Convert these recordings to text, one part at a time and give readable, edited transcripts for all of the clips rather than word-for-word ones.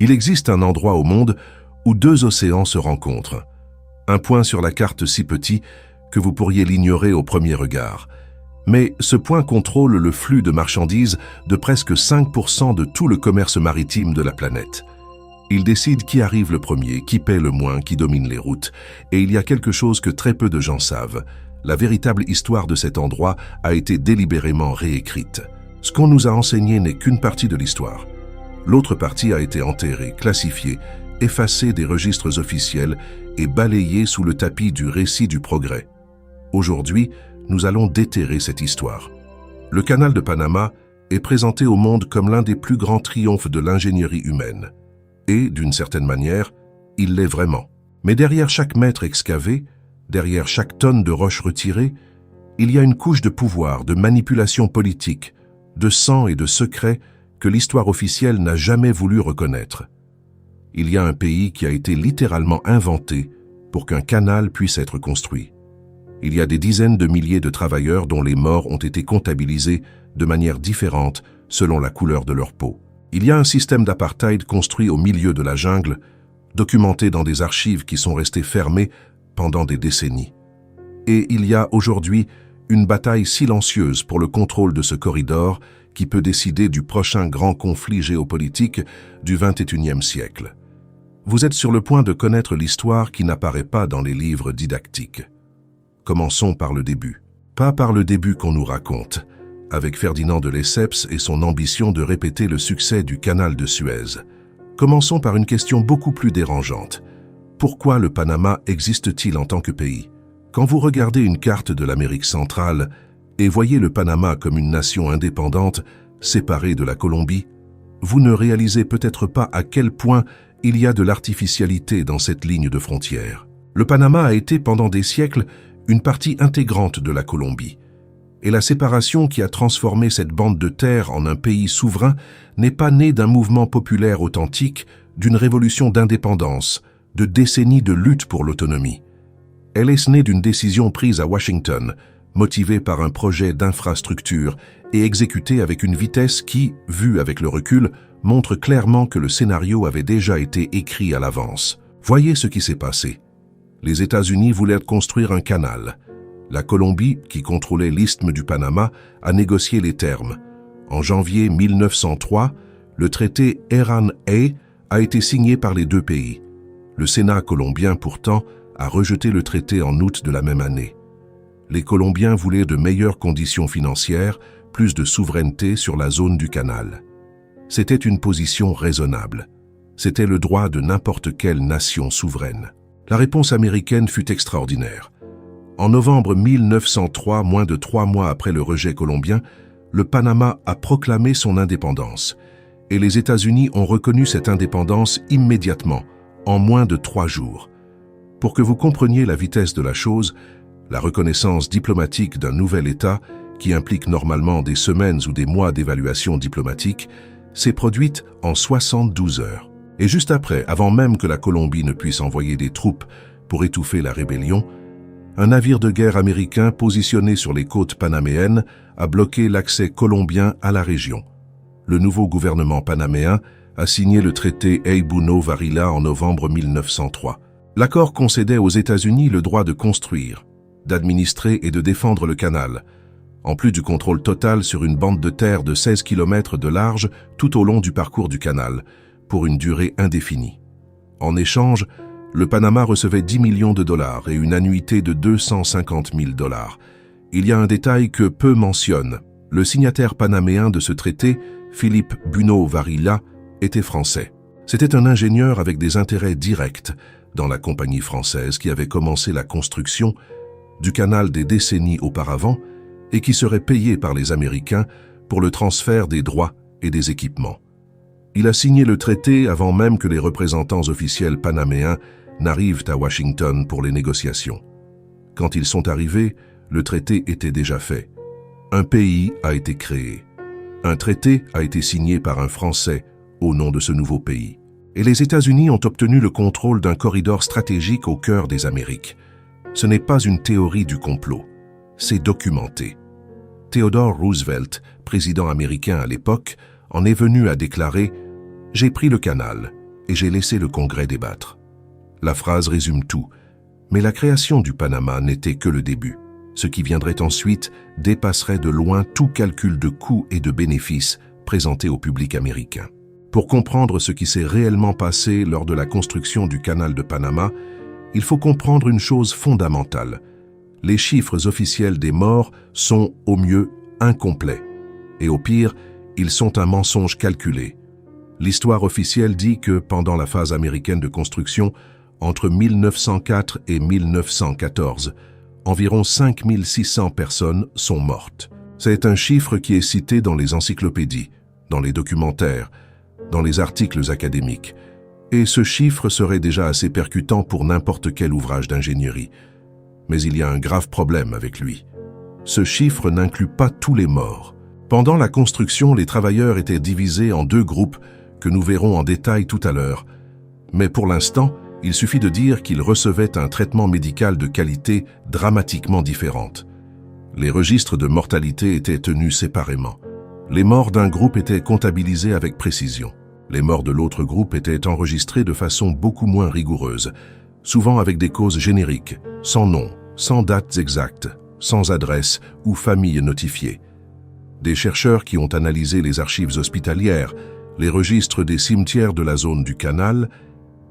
Il existe un endroit au monde où deux océans se rencontrent. Un point sur la carte si petit que vous pourriez l'ignorer au premier regard. Mais ce point contrôle le flux de marchandises de presque 5% de tout le commerce maritime de la planète. Il décide qui arrive le premier, qui paie le moins, qui domine les routes. Et il y a quelque chose que très peu de gens savent. La véritable histoire de cet endroit a été délibérément réécrite. Ce qu'on nous a enseigné n'est qu'une partie de l'histoire. L'autre partie a été enterrée, classifiée, effacée des registres officiels et balayée sous le tapis du récit du progrès. Aujourd'hui, nous allons déterrer cette histoire. Le canal de Panama est présenté au monde comme l'un des plus grands triomphes de l'ingénierie humaine. Et, d'une certaine manière, il l'est vraiment. Mais derrière chaque mètre excavé, derrière chaque tonne de roches retirées, il y a une couche de pouvoir, de manipulation politique, de sang et de secrets que l'histoire officielle n'a jamais voulu reconnaître. Il y a un pays qui a été littéralement inventé pour qu'un canal puisse être construit. Il y a des dizaines de milliers de travailleurs dont les morts ont été comptabilisés de manière différente selon la couleur de leur peau. Il y a un système d'apartheid construit au milieu de la jungle, documenté dans des archives qui sont restées fermées pendant des décennies. Et il y a aujourd'hui une bataille silencieuse pour le contrôle de ce corridor qui peut décider du prochain grand conflit géopolitique du XXIe siècle. Vous êtes sur le point de connaître l'histoire qui n'apparaît pas dans les livres didactiques. Commençons par le début. Pas par le début qu'on nous raconte, avec Ferdinand de Lesseps et son ambition de répéter le succès du canal de Suez. Commençons par une question beaucoup plus dérangeante. Pourquoi le Panama existe-t-il en tant que pays? Quand vous regardez une carte de l'Amérique centrale et voyez le Panama comme une nation indépendante, séparée de la Colombie, vous ne réalisez peut-être pas à quel point il y a de l'artificialité dans cette ligne de frontière. Le Panama a été pendant des siècles une partie intégrante de la Colombie. Et la séparation qui a transformé cette bande de terre en un pays souverain n'est pas née d'un mouvement populaire authentique, d'une révolution d'indépendance, de décennies de lutte pour l'autonomie. Elle est née d'une décision prise à Washington, motivée par un projet d'infrastructure et exécutée avec une vitesse qui, vue avec le recul, montre clairement que le scénario avait déjà été écrit à l'avance. Voyez ce qui s'est passé. Les États-Unis voulaient construire un canal. La Colombie, qui contrôlait l'isthme du Panama, a négocié les termes. En janvier 1903, le traité Eran-A a été signé par les deux pays. Le Sénat colombien, pourtant, a rejeté le traité en août de la même année. Les Colombiens voulaient de meilleures conditions financières, plus de souveraineté sur la zone du canal. C'était une position raisonnable. C'était le droit de n'importe quelle nation souveraine. La réponse américaine fut extraordinaire. En novembre 1903, moins de 3 mois après le rejet colombien, le Panama a proclamé son indépendance. Et les États-Unis ont reconnu cette indépendance immédiatement, en moins de 3 jours. Pour que vous compreniez la vitesse de la chose, la reconnaissance diplomatique d'un nouvel État, qui implique normalement des semaines ou des mois d'évaluation diplomatique, s'est produite en 72 heures. Et juste après, avant même que la Colombie ne puisse envoyer des troupes pour étouffer la rébellion, un navire de guerre américain positionné sur les côtes panaméennes a bloqué l'accès colombien à la région. Le nouveau gouvernement panaméen a signé le traité Eybuno-Varilla en novembre 1903. L'accord concédait aux États-Unis le droit de construire, d'administrer et de défendre le canal, en plus du contrôle total sur une bande de terre de 16 km de large tout au long du parcours du canal, pour une durée indéfinie. En échange, le Panama recevait 10 millions de dollars et une annuité de 250 000 dollars. Il y a un détail que peu mentionnent. Le signataire panaméen de ce traité, Philippe Buno-Varilla, était français. C'était un ingénieur avec des intérêts directs dans la compagnie française qui avait commencé la construction du canal des décennies auparavant et qui serait payé par les Américains pour le transfert des droits et des équipements. Il a signé le traité avant même que les représentants officiels panaméens n'arrivent à Washington pour les négociations. Quand ils sont arrivés, le traité était déjà fait. Un pays a été créé. Un traité a été signé par un Français au nom de ce nouveau pays. Et les États-Unis ont obtenu le contrôle d'un corridor stratégique au cœur des Amériques. Ce n'est pas une théorie du complot. C'est documenté. Theodore Roosevelt, président américain à l'époque, en est venu à déclarer « J'ai pris le canal. et j'ai laissé le Congrès débattre. La phrase résume tout, mais la création du Panama n'était que le début. Ce qui viendrait ensuite dépasserait de loin tout calcul de coûts et de bénéfices présenté au public américain. Pour comprendre ce qui s'est réellement passé lors de la construction du canal de Panama, il faut comprendre une chose fondamentale. Les chiffres officiels des morts sont, au mieux, incomplets, et au pire, ils sont un mensonge calculé. L'histoire officielle dit que, pendant la phase américaine de construction, entre 1904 et 1914, environ 5600 personnes sont mortes. C'est un chiffre qui est cité dans les encyclopédies, dans les documentaires, dans les articles académiques. Et ce chiffre serait déjà assez percutant pour n'importe quel ouvrage d'ingénierie. Mais il y a un grave problème avec lui. Ce chiffre n'inclut pas tous les morts. Pendant la construction, les travailleurs étaient divisés en deux groupes que nous verrons en détail tout à l'heure. Mais pour l'instant, il suffit de dire qu'ils recevaient un traitement médical de qualité dramatiquement différente. Les registres de mortalité étaient tenus séparément. Les morts d'un groupe étaient comptabilisés avec précision. Les morts de l'autre groupe étaient enregistrés de façon beaucoup moins rigoureuse, souvent avec des causes génériques, sans nom, sans dates exactes, sans adresse ou famille notifiée. Des chercheurs qui ont analysé les archives hospitalières, les registres des cimetières de la zone du canal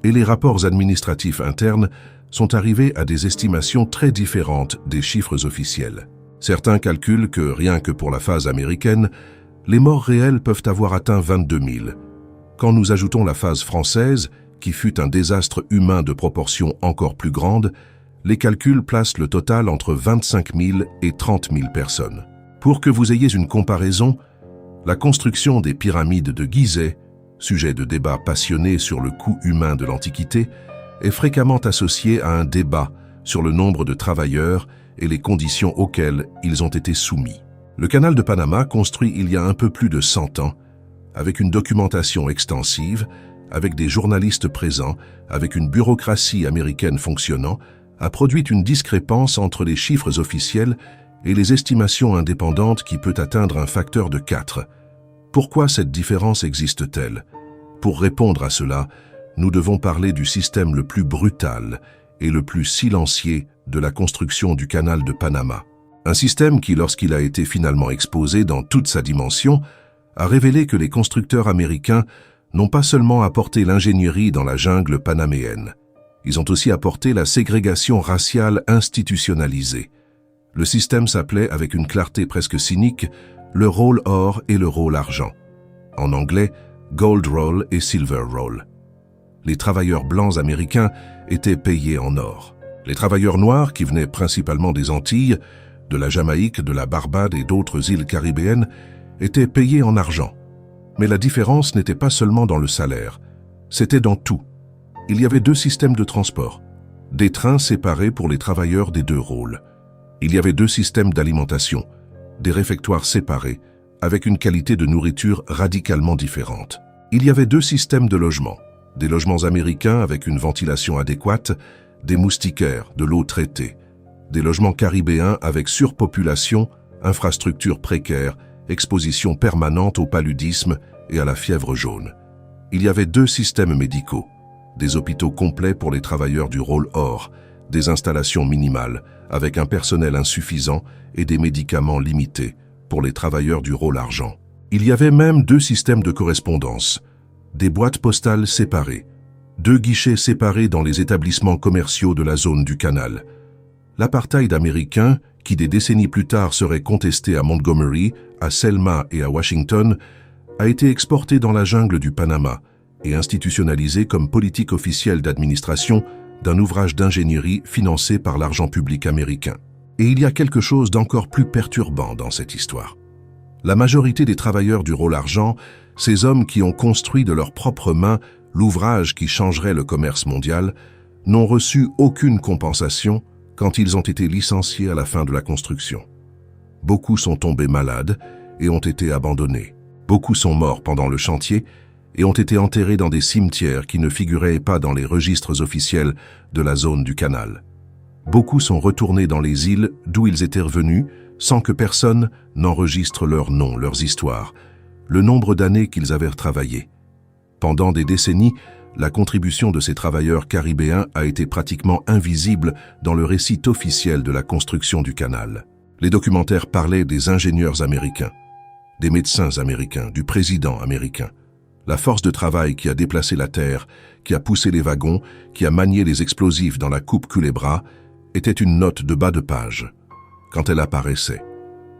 et les rapports administratifs internes sont arrivés à des estimations très différentes des chiffres officiels. Certains calculent que, rien que pour la phase américaine, les morts réels peuvent avoir atteint 22 000. Quand nous ajoutons la phase française, qui fut un désastre humain de proportions encore plus grandes, les calculs placent le total entre 25 000 et 30 000 personnes. Pour que vous ayez une comparaison, la construction des pyramides de Gizeh, sujet de débat passionné sur le coût humain de l'Antiquité, est fréquemment associée à un débat sur le nombre de travailleurs et les conditions auxquelles ils ont été soumis. Le canal de Panama, construit il y a un peu plus de 100 ans, avec une documentation extensive, avec des journalistes présents, avec une bureaucratie américaine fonctionnant, a produit une discrépance entre les chiffres officiels et les estimations indépendantes qui peut atteindre un facteur de 4. Pourquoi cette différence existe-t-elle? Pour répondre à cela, nous devons parler du système le plus brutal et le plus silencieux de la construction du canal de Panama. Un système qui, lorsqu'il a été finalement exposé dans toute sa dimension, a révélé que les constructeurs américains n'ont pas seulement apporté l'ingénierie dans la jungle panaméenne, ils ont aussi apporté la ségrégation raciale institutionnalisée. Le système s'appelait, avec une clarté presque cynique, le rôle or et le rôle argent. En anglais, gold roll et silver roll. Les travailleurs blancs américains étaient payés en or. Les travailleurs noirs, qui venaient principalement des Antilles, de la Jamaïque, de la Barbade et d'autres îles caribéennes, étaient payés en argent. Mais la différence n'était pas seulement dans le salaire, c'était dans tout. Il y avait deux systèmes de transport, des trains séparés pour les travailleurs des deux rôles. Il y avait deux systèmes d'alimentation, des réfectoires séparés, avec une qualité de nourriture radicalement différente. Il y avait deux systèmes de logement, des logements américains avec une ventilation adéquate, des moustiquaires, de l'eau traitée, des logements caribéens avec surpopulation, infrastructures précaires, exposition permanente au paludisme et à la fièvre jaune. Il y avait deux systèmes médicaux, des hôpitaux complets pour les travailleurs du rôle or, des installations minimales avec un personnel insuffisant et des médicaments limités pour les travailleurs du rôle argent. Il y avait même deux systèmes de correspondance, des boîtes postales séparées, deux guichets séparés dans les établissements commerciaux de la zone du canal. L'apartheid américain, qui des décennies plus tard serait contesté à Montgomery, à Selma et à Washington, a été exporté dans la jungle du Panama et institutionnalisé comme politique officielle d'administration d'un ouvrage d'ingénierie financé par l'argent public américain. Et il y a quelque chose d'encore plus perturbant dans cette histoire. La majorité des travailleurs du rôle argent, ces hommes qui ont construit de leurs propres mains l'ouvrage qui changerait le commerce mondial, n'ont reçu aucune compensation quand ils ont été licenciés à la fin de la construction. Beaucoup sont tombés malades et ont été abandonnés. Beaucoup sont morts pendant le chantier et ont été enterrés dans des cimetières qui ne figuraient pas dans les registres officiels de la zone du canal. Beaucoup sont retournés dans les îles d'où ils étaient revenus sans que personne n'enregistre leurs noms, leurs histoires, le nombre d'années qu'ils avaient travaillé. Pendant des décennies, la contribution de ces travailleurs caribéens a été pratiquement invisible dans le récit officiel de la construction du canal. Les documentaires parlaient des ingénieurs américains, des médecins américains, du président américain. La force de travail qui a déplacé la terre, qui a poussé les wagons, qui a manié les explosifs dans la coupe Culebra, était une note de bas de page quand elle apparaissait.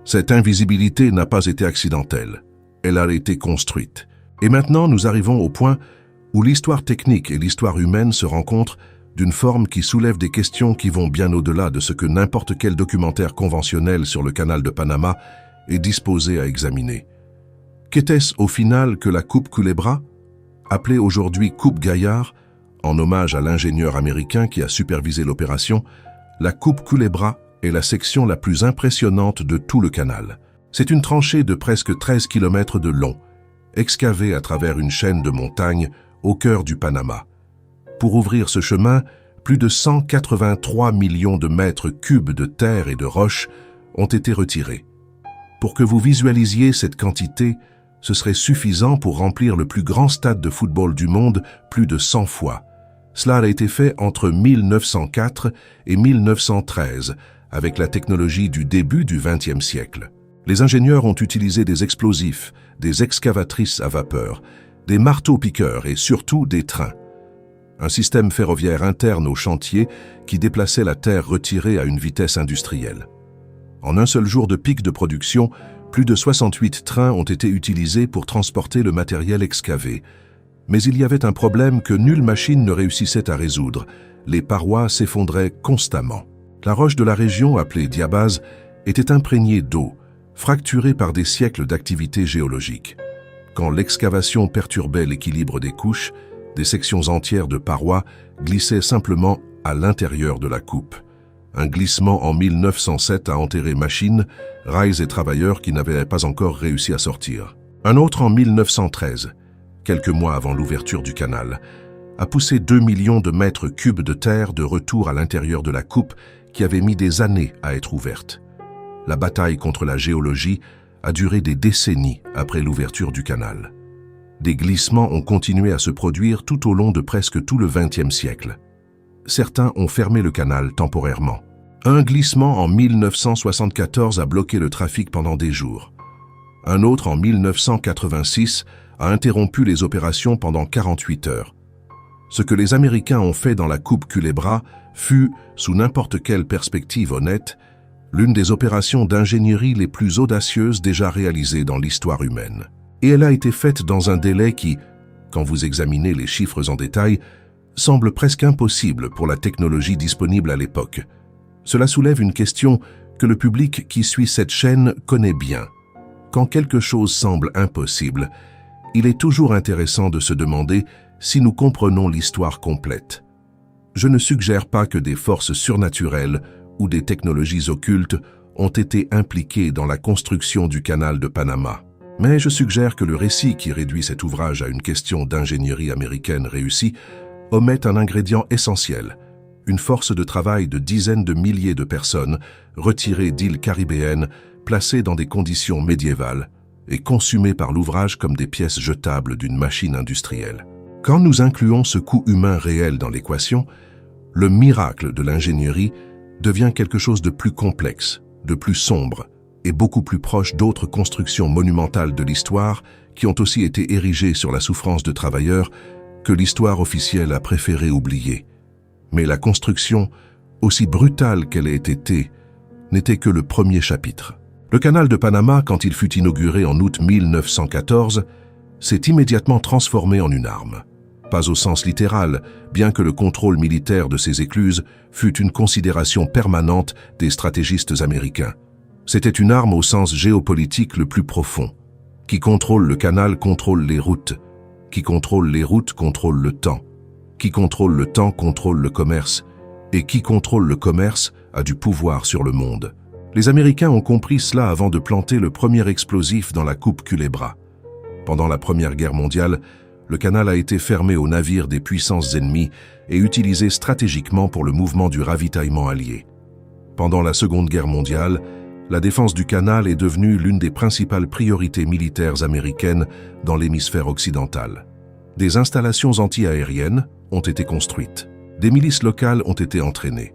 Cette invisibilité n'a pas été accidentelle, elle a été construite. Et maintenant, nous arrivons au point où l'histoire technique et l'histoire humaine se rencontrent d'une forme qui soulève des questions qui vont bien au-delà de ce que n'importe quel documentaire conventionnel sur le canal de Panama est disposé à examiner. Qu'était-ce au final que la coupe Culebra, appelée aujourd'hui coupe Gaillard, en hommage à l'ingénieur américain qui a supervisé l'opération? La coupe Culebra est la section la plus impressionnante de tout le canal. C'est une tranchée de presque 13 km de long, excavée à travers une chaîne de montagnes au cœur du Panama. Pour ouvrir ce chemin, plus de 183 millions de mètres cubes de terre et de roches ont été retirés. Pour que vous visualisiez cette quantité, ce serait suffisant pour remplir le plus grand stade de football du monde plus de 100 fois. Cela a été fait entre 1904 et 1913, avec la technologie du début du XXe siècle. Les ingénieurs ont utilisé des explosifs, des excavatrices à vapeur, des marteaux-piqueurs et surtout des trains. Un système ferroviaire interne au chantier qui déplaçait la terre retirée à une vitesse industrielle. En un seul jour de pic de production, plus de 68 trains ont été utilisés pour transporter le matériel excavé. Mais il y avait un problème que nulle machine ne réussissait à résoudre. Les parois s'effondraient constamment. La roche de la région, appelée diabase, était imprégnée d'eau, fracturée par des siècles d'activité géologique. Quand l'excavation perturbait l'équilibre des couches, des sections entières de parois glissaient simplement à l'intérieur de la coupe. Un glissement en 1907 a enterré machines, rails et travailleurs qui n'avaient pas encore réussi à sortir. Un autre en 1913, quelques mois avant l'ouverture du canal, a poussé 2 millions de mètres cubes de terre de retour à l'intérieur de la coupe qui avait mis des années à être ouverte. La bataille contre la géologie a duré des décennies après l'ouverture du canal. Des glissements ont continué à se produire tout au long de presque tout le XXe siècle. Certains ont fermé le canal temporairement. Un glissement en 1974 a bloqué le trafic pendant des jours. Un autre en 1986 a interrompu les opérations pendant 48 heures. Ce que les Américains ont fait dans la coupe Culebra fut, sous n'importe quelle perspective honnête, l'une des opérations d'ingénierie les plus audacieuses déjà réalisées dans l'histoire humaine. Et elle a été faite dans un délai qui, quand vous examinez les chiffres en détail, semble presque impossible pour la technologie disponible à l'époque. Cela soulève une question que le public qui suit cette chaîne connaît bien. Quand quelque chose semble impossible, il est toujours intéressant de se demander si nous comprenons l'histoire complète. Je ne suggère pas que des forces surnaturelles ou des technologies occultes ont été impliquées dans la construction du canal de Panama. Mais je suggère que le récit qui réduit cet ouvrage à une question d'ingénierie américaine réussie omet un ingrédient essentiel, une force de travail de dizaines de milliers de personnes retirées d'îles caribéennes, placées dans des conditions médiévales et consumées par l'ouvrage comme des pièces jetables d'une machine industrielle. Quand nous incluons ce coût humain réel dans l'équation, le miracle de l'ingénierie devient quelque chose de plus complexe, de plus sombre et beaucoup plus proche d'autres constructions monumentales de l'histoire qui ont aussi été érigées sur la souffrance de travailleurs que l'histoire officielle a préféré oublier. Mais la construction, aussi brutale qu'elle ait été, n'était que le premier chapitre. Le canal de Panama, quand il fut inauguré en août 1914, s'est immédiatement transformé en une arme. Pas au sens littéral, bien que le contrôle militaire de ces écluses fût une considération permanente des stratégistes américains. C'était une arme au sens géopolitique le plus profond. Qui contrôle le canal contrôle les routes. Qui contrôle les routes contrôle le temps. Qui contrôle le temps contrôle le commerce. Et qui contrôle le commerce a du pouvoir sur le monde. Les Américains ont compris cela avant de planter le premier explosif dans la coupe Culebra. Pendant la Première Guerre mondiale, le canal a été fermé aux navires des puissances ennemies et utilisé stratégiquement pour le mouvement du ravitaillement allié. Pendant la Seconde Guerre mondiale, la défense du canal est devenue l'une des principales priorités militaires américaines dans l'hémisphère occidental. Des installations anti-aériennes ont été construites. Des milices locales ont été entraînées.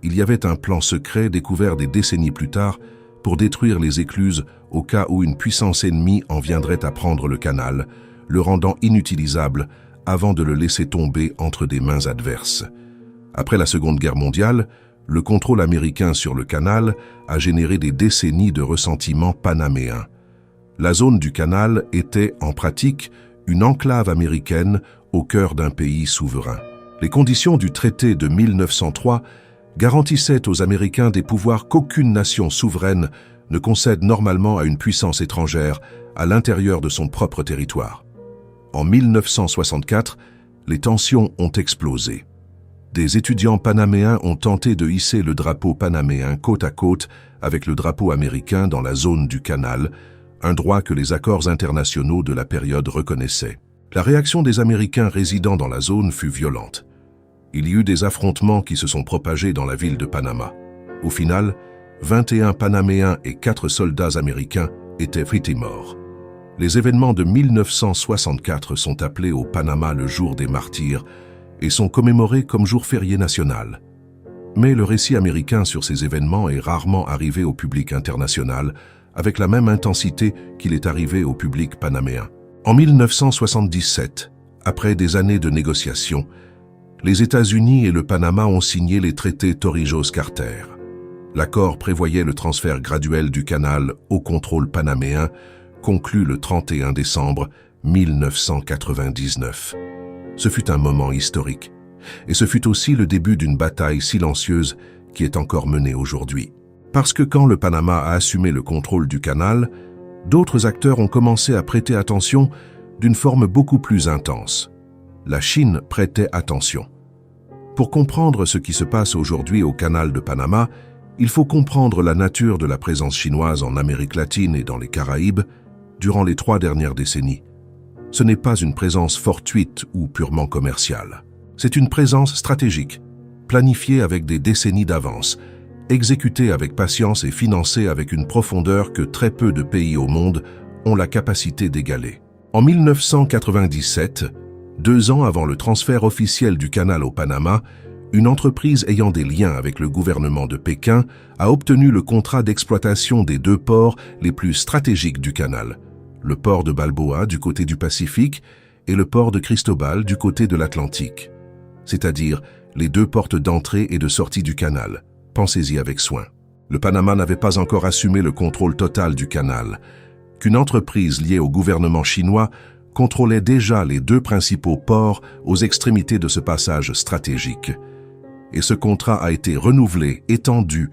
Il y avait un plan secret découvert des décennies plus tard pour détruire les écluses au cas où une puissance ennemie en viendrait à prendre le canal, le rendant inutilisable avant de le laisser tomber entre des mains adverses. Après la Seconde Guerre mondiale, le contrôle américain sur le canal a généré des décennies de ressentiment panaméen. La zone du canal était, en pratique, une enclave américaine au cœur d'un pays souverain. Les conditions du traité de 1903 garantissaient aux Américains des pouvoirs qu'aucune nation souveraine ne concède normalement à une puissance étrangère à l'intérieur de son propre territoire. En 1964, les tensions ont explosé. Des étudiants panaméens ont tenté de hisser le drapeau panaméen côte à côte avec le drapeau américain dans la zone du canal, un droit que les accords internationaux de la période reconnaissaient. La réaction des Américains résidant dans la zone fut violente. Il y eut des affrontements qui se sont propagés dans la ville de Panama. Au final, 21 Panaméens et 4 soldats américains étaient frités morts. Les événements de 1964 sont appelés au Panama le jour des martyrs et sont commémorés comme jour férié national. Mais le récit américain sur ces événements est rarement arrivé au public international avec la même intensité qu'il est arrivé au public panaméen. En 1977, après des années de négociations, les États-Unis et le Panama ont signé les traités Torrijos-Carter. L'accord prévoyait le transfert graduel du canal au contrôle panaméen, conclu le 31 décembre 1999. Ce fut un moment historique, et ce fut aussi le début d'une bataille silencieuse qui est encore menée aujourd'hui. Parce que quand le Panama a assumé le contrôle du canal, d'autres acteurs ont commencé à prêter attention d'une forme beaucoup plus intense. La Chine prêtait attention. Pour comprendre ce qui se passe aujourd'hui au canal de Panama, il faut comprendre la nature de la présence chinoise en Amérique latine et dans les Caraïbes durant les 3 dernières décennies. Ce n'est pas une présence fortuite ou purement commerciale. C'est une présence stratégique, planifiée avec des décennies d'avance, exécutée avec patience et financée avec une profondeur que très peu de pays au monde ont la capacité d'égaler. En 1997, 2 ans avant le transfert officiel du canal au Panama, une entreprise ayant des liens avec le gouvernement de Pékin a obtenu le contrat d'exploitation des 2 ports les plus stratégiques du canal, le port de Balboa du côté du Pacifique et le port de Cristobal du côté de l'Atlantique, c'est-à-dire les 2 portes d'entrée et de sortie du canal. Pensez-y avec soin. Le Panama n'avait pas encore assumé le contrôle total du canal, qu'une entreprise liée au gouvernement chinois contrôlait déjà les 2 principaux ports aux extrémités de ce passage stratégique. Et ce contrat a été renouvelé, étendu,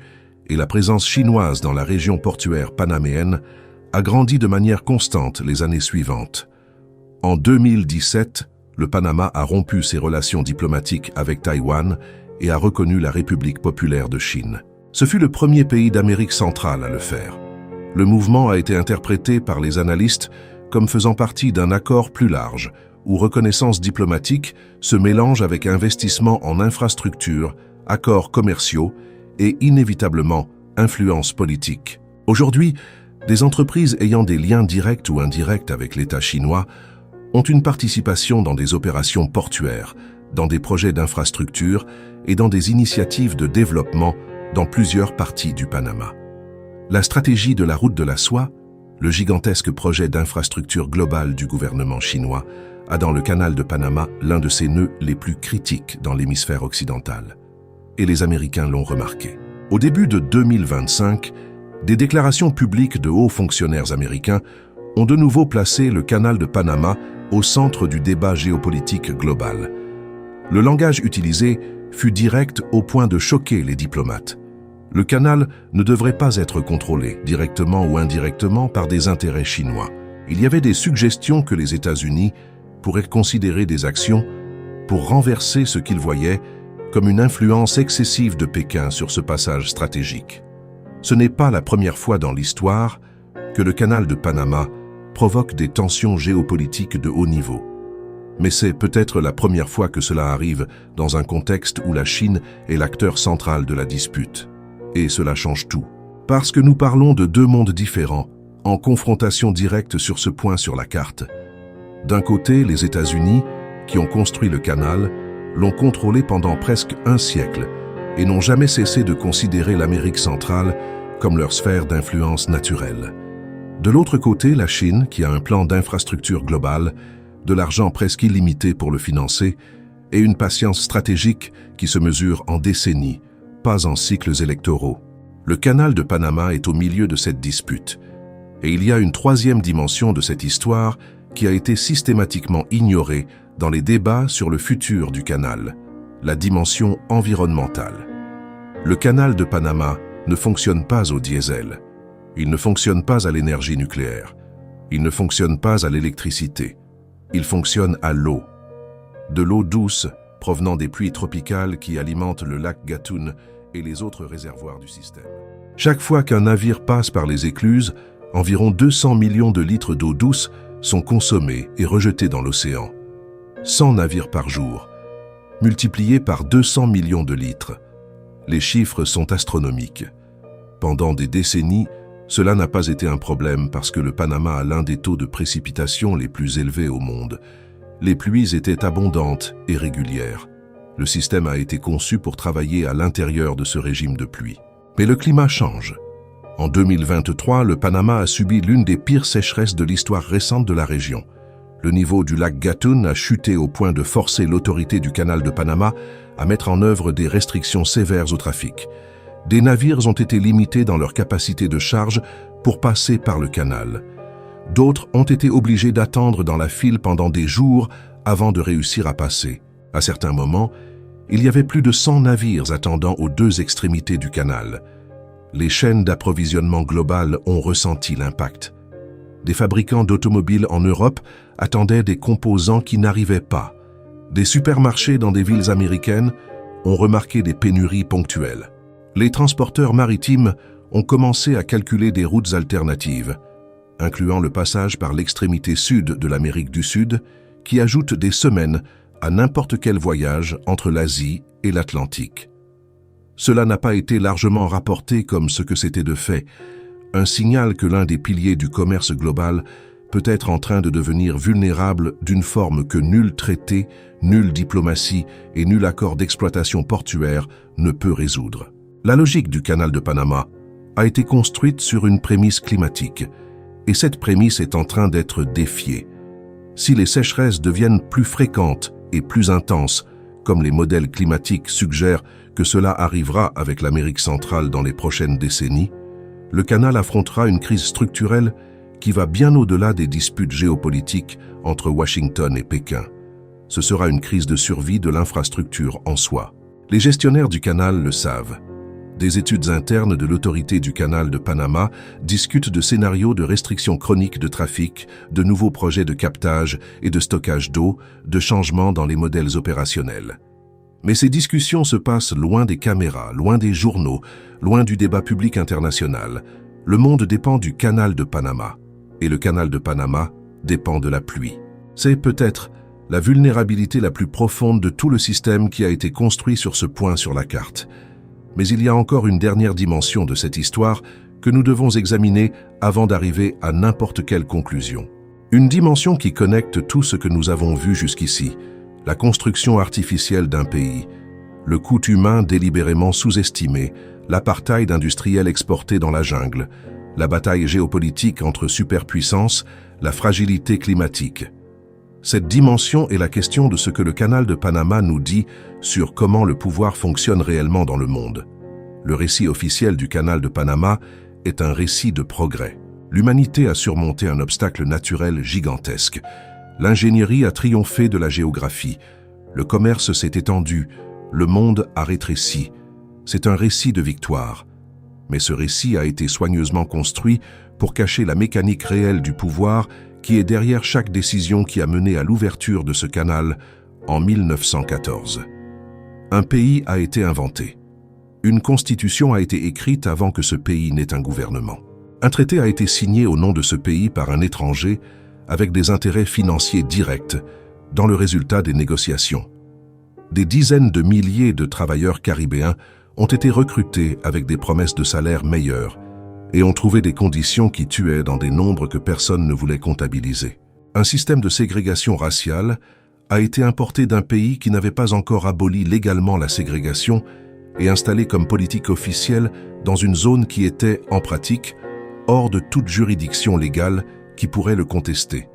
et la présence chinoise dans la région portuaire panaméenne a grandi de manière constante les années suivantes. En 2017, le Panama a rompu ses relations diplomatiques avec Taïwan et a reconnu la République populaire de Chine. Ce fut le premier pays d'Amérique centrale à le faire. Le mouvement a été interprété par les analystes comme faisant partie d'un accord plus large, où reconnaissance diplomatique se mélange avec investissement en infrastructures, accords commerciaux et inévitablement influence politique. Aujourd'hui, des entreprises ayant des liens directs ou indirects avec l'État chinois ont une participation dans des opérations portuaires, dans des projets d'infrastructures et dans des initiatives de développement dans plusieurs parties du Panama. La stratégie de la route de la soie, le gigantesque projet d'infrastructure globale du gouvernement chinois, a dans le canal de Panama l'un de ses nœuds les plus critiques dans l'hémisphère occidental. Et les Américains l'ont remarqué. Au début de 2025, des déclarations publiques de hauts fonctionnaires américains ont de nouveau placé le canal de Panama au centre du débat géopolitique global. Le langage utilisé fut direct au point de choquer les diplomates. Le canal ne devrait pas être contrôlé, directement ou indirectement, par des intérêts chinois. Il y avait des suggestions que les États-Unis pourraient considérer des actions pour renverser ce qu'ils voyaient comme une influence excessive de Pékin sur ce passage stratégique. Ce n'est pas la première fois dans l'histoire que le canal de Panama provoque des tensions géopolitiques de haut niveau. Mais c'est peut-être la première fois que cela arrive dans un contexte où la Chine est l'acteur central de la dispute. Et cela change tout. Parce que nous parlons de 2 mondes différents, en confrontation directe sur ce point sur la carte. D'un côté, les États-Unis, qui ont construit le canal, l'ont contrôlé pendant presque un siècle et n'ont jamais cessé de considérer l'Amérique centrale comme leur sphère d'influence naturelle. De l'autre côté, la Chine, qui a un plan d'infrastructure globale, de l'argent presque illimité pour le financer, et une patience stratégique qui se mesure en décennies, pas en cycles électoraux. Le canal de Panama est au milieu de cette dispute. Et il y a une troisième dimension de cette histoire qui a été systématiquement ignorée dans les débats sur le futur du canal, la dimension environnementale. Le canal de Panama ne fonctionne pas au diesel. Il ne fonctionne pas à l'énergie nucléaire. Il ne fonctionne pas à l'électricité. Il fonctionne à l'eau. De l'eau douce provenant des pluies tropicales qui alimentent le lac Gatun et les autres réservoirs du système. Chaque fois qu'un navire passe par les écluses, environ 200 millions de litres d'eau douce sont consommés et rejetés dans l'océan. 100 navires par jour, multipliés par 200 millions de litres. Les chiffres sont astronomiques. Pendant des décennies, cela n'a pas été un problème parce que le Panama a l'un des taux de précipitation les plus élevés au monde. Les pluies étaient abondantes et régulières. Le système a été conçu pour travailler à l'intérieur de ce régime de pluie. Mais le climat change. En 2023, le Panama a subi l'une des pires sécheresses de l'histoire récente de la région. Le niveau du lac Gatun a chuté au point de forcer l'autorité du canal de Panama à mettre en œuvre des restrictions sévères au trafic. Des navires ont été limités dans leur capacité de charge pour passer par le canal. D'autres ont été obligés d'attendre dans la file pendant des jours avant de réussir à passer. À certains moments, il y avait plus de 100 navires attendant aux deux extrémités du canal. Les chaînes d'approvisionnement globales ont ressenti l'impact. Des fabricants d'automobiles en Europe attendaient des composants qui n'arrivaient pas. Des supermarchés dans des villes américaines ont remarqué des pénuries ponctuelles. Les transporteurs maritimes ont commencé à calculer des routes alternatives, incluant le passage par l'extrémité sud de l'Amérique du Sud, qui ajoute des semaines à n'importe quel voyage entre l'Asie et l'Atlantique. Cela n'a pas été largement rapporté comme ce que c'était de fait, un signal que l'un des piliers du commerce global peut être en train de devenir vulnérable d'une forme que nul traité, nulle diplomatie et nul accord d'exploitation portuaire ne peut résoudre. La logique du canal de Panama a été construite sur une prémisse climatique, et cette prémisse est en train d'être défiée. Si les sécheresses deviennent plus fréquentes et plus intenses, comme les modèles climatiques suggèrent que cela arrivera avec l'Amérique centrale dans les prochaines décennies, le canal affrontera une crise structurelle qui va bien au-delà des disputes géopolitiques entre Washington et Pékin. Ce sera une crise de survie de l'infrastructure en soi. Les gestionnaires du canal le savent. Des études internes de l'autorité du canal de Panama discutent de scénarios de restrictions chroniques de trafic, de nouveaux projets de captage et de stockage d'eau, de changements dans les modèles opérationnels. Mais ces discussions se passent loin des caméras, loin des journaux, loin du débat public international. Le monde dépend du canal de Panama, et le canal de Panama dépend de la pluie. C'est peut-être la vulnérabilité la plus profonde de tout le système qui a été construit sur ce point sur la carte. Mais il y a encore une dernière dimension de cette histoire que nous devons examiner avant d'arriver à n'importe quelle conclusion. Une dimension qui connecte tout ce que nous avons vu jusqu'ici, la construction artificielle d'un pays, le coût humain délibérément sous-estimé, l'apartheid industriel exporté dans la jungle, la bataille géopolitique entre superpuissances, la fragilité climatique. Cette dimension est la question de ce que le canal de Panama nous dit sur comment le pouvoir fonctionne réellement dans le monde. Le récit officiel du canal de Panama est un récit de progrès. L'humanité a surmonté un obstacle naturel gigantesque. L'ingénierie a triomphé de la géographie. Le commerce s'est étendu. Le monde a rétréci. C'est un récit de victoire. Mais ce récit a été soigneusement construit pour cacher la mécanique réelle du pouvoir qui est derrière chaque décision qui a mené à l'ouverture de ce canal en 1914. Un pays a été inventé. Une constitution a été écrite avant que ce pays n'ait un gouvernement. Un traité a été signé au nom de ce pays par un étranger avec des intérêts financiers directs dans le résultat des négociations. Des dizaines de milliers de travailleurs caribéens ont été recrutés avec des promesses de salaires meilleurs et ont trouvé des conditions qui tuaient dans des nombres que personne ne voulait comptabiliser. Un système de ségrégation raciale a été importé d'un pays qui n'avait pas encore aboli légalement la ségrégation et installé comme politique officielle dans une zone qui était, en pratique, hors de toute juridiction légale qui pourrait le contester.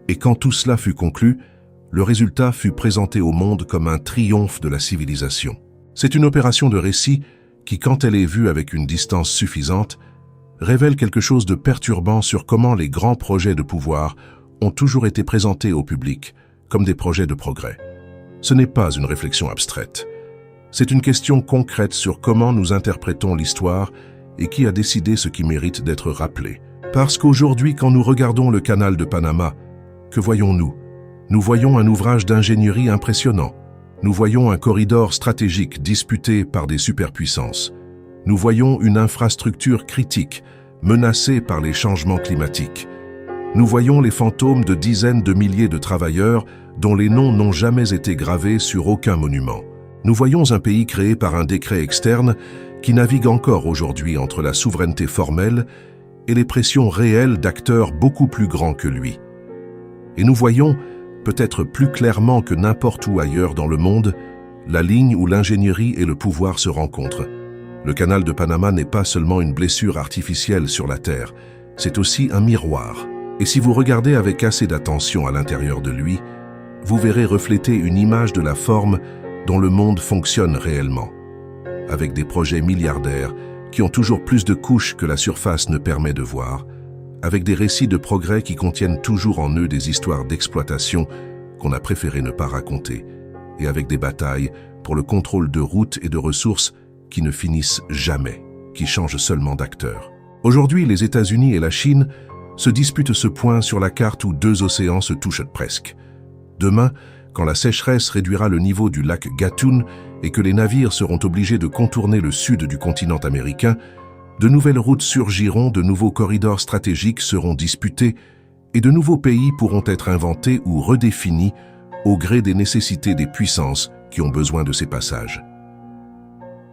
Et quand tout cela fut conclu, le résultat fut présenté au monde comme un triomphe de la civilisation. C'est une opération de récit qui, quand elle est vue avec une distance suffisante, révèle quelque chose de perturbant sur comment les grands projets de pouvoir ont toujours été présentés au public comme des projets de progrès. Ce n'est pas une réflexion abstraite. C'est une question concrète sur comment nous interprétons l'histoire et qui a décidé ce qui mérite d'être rappelé. Parce qu'aujourd'hui, quand nous regardons le canal de Panama, que voyons-nous? Nous voyons un ouvrage d'ingénierie impressionnant. Nous voyons un corridor stratégique disputé par des superpuissances. Nous voyons une infrastructure critique menacée par les changements climatiques. Nous voyons les fantômes de dizaines de milliers de travailleurs dont les noms n'ont jamais été gravés sur aucun monument. Nous voyons un pays créé par un décret externe qui navigue encore aujourd'hui entre la souveraineté formelle et les pressions réelles d'acteurs beaucoup plus grands que lui. Et nous voyons, peut-être plus clairement que n'importe où ailleurs dans le monde, la ligne où l'ingénierie et le pouvoir se rencontrent. Le canal de Panama n'est pas seulement une blessure artificielle sur la Terre, c'est aussi un miroir. Et si vous regardez avec assez d'attention à l'intérieur de lui, vous verrez refléter une image de la forme dont le monde fonctionne réellement, avec des projets milliardaires qui ont toujours plus de couches que la surface ne permet de voir, avec des récits de progrès qui contiennent toujours en eux des histoires d'exploitation qu'on a préféré ne pas raconter, et avec des batailles pour le contrôle de routes et de ressources qui ne finissent jamais, qui changent seulement d'acteurs. Aujourd'hui, les États-Unis et la Chine se disputent ce point sur la carte où deux océans se touchent presque. Demain, quand la sécheresse réduira le niveau du lac Gatun et que les navires seront obligés de contourner le sud du continent américain, de nouvelles routes surgiront, de nouveaux corridors stratégiques seront disputés et de nouveaux pays pourront être inventés ou redéfinis au gré des nécessités des puissances qui ont besoin de ces passages.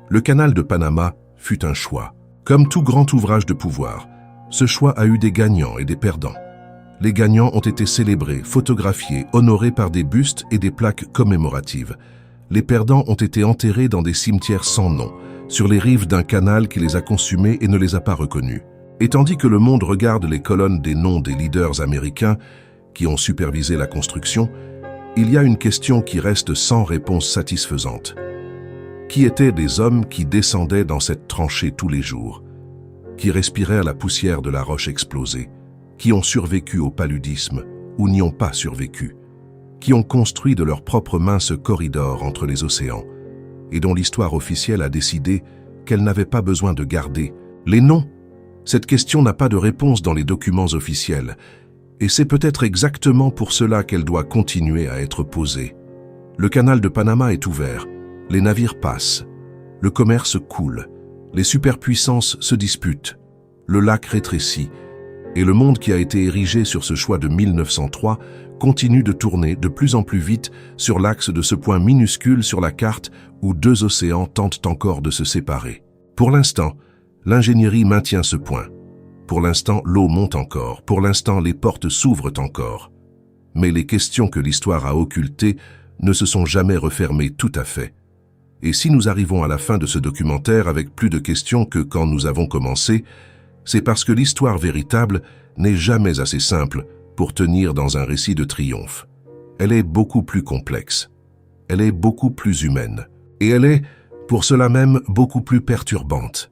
Le canal de Panama fut un choix. Comme tout grand ouvrage de pouvoir, ce choix a eu des gagnants et des perdants. Les gagnants ont été célébrés, photographiés, honorés par des bustes et des plaques commémoratives. Les perdants ont été enterrés dans des cimetières sans nom, sur les rives d'un canal qui les a consumés et ne les a pas reconnus. Et tandis que le monde regarde les colonnes des noms des leaders américains qui ont supervisé la construction, il y a une question qui reste sans réponse satisfaisante. Qui étaient des hommes qui descendaient dans cette tranchée tous les jours, qui respirèrent la poussière de la roche explosée, qui ont survécu au paludisme ou n'y ont pas survécu, qui ont construit de leurs propres mains ce corridor entre les océans et dont l'histoire officielle a décidé qu'elle n'avait pas besoin de garder les noms? Cette question n'a pas de réponse dans les documents officiels et c'est peut-être exactement pour cela qu'elle doit continuer à être posée. Le canal de Panama est ouvert, les navires passent, le commerce coule, les superpuissances se disputent, le lac rétrécit, et le monde qui a été érigé sur ce choix de 1903 continue de tourner de plus en plus vite sur l'axe de ce point minuscule sur la carte où deux océans tentent encore de se séparer. Pour l'instant, l'ingénierie maintient ce point. Pour l'instant, l'eau monte encore. Pour l'instant, les portes s'ouvrent encore. Mais les questions que l'histoire a occultées ne se sont jamais refermées tout à fait. Et si nous arrivons à la fin de ce documentaire avec plus de questions que quand nous avons commencé, c'est parce que l'histoire véritable n'est jamais assez simple pour tenir dans un récit de triomphe. Elle est beaucoup plus complexe. Elle est beaucoup plus humaine. Et elle est, pour cela même, beaucoup plus perturbante.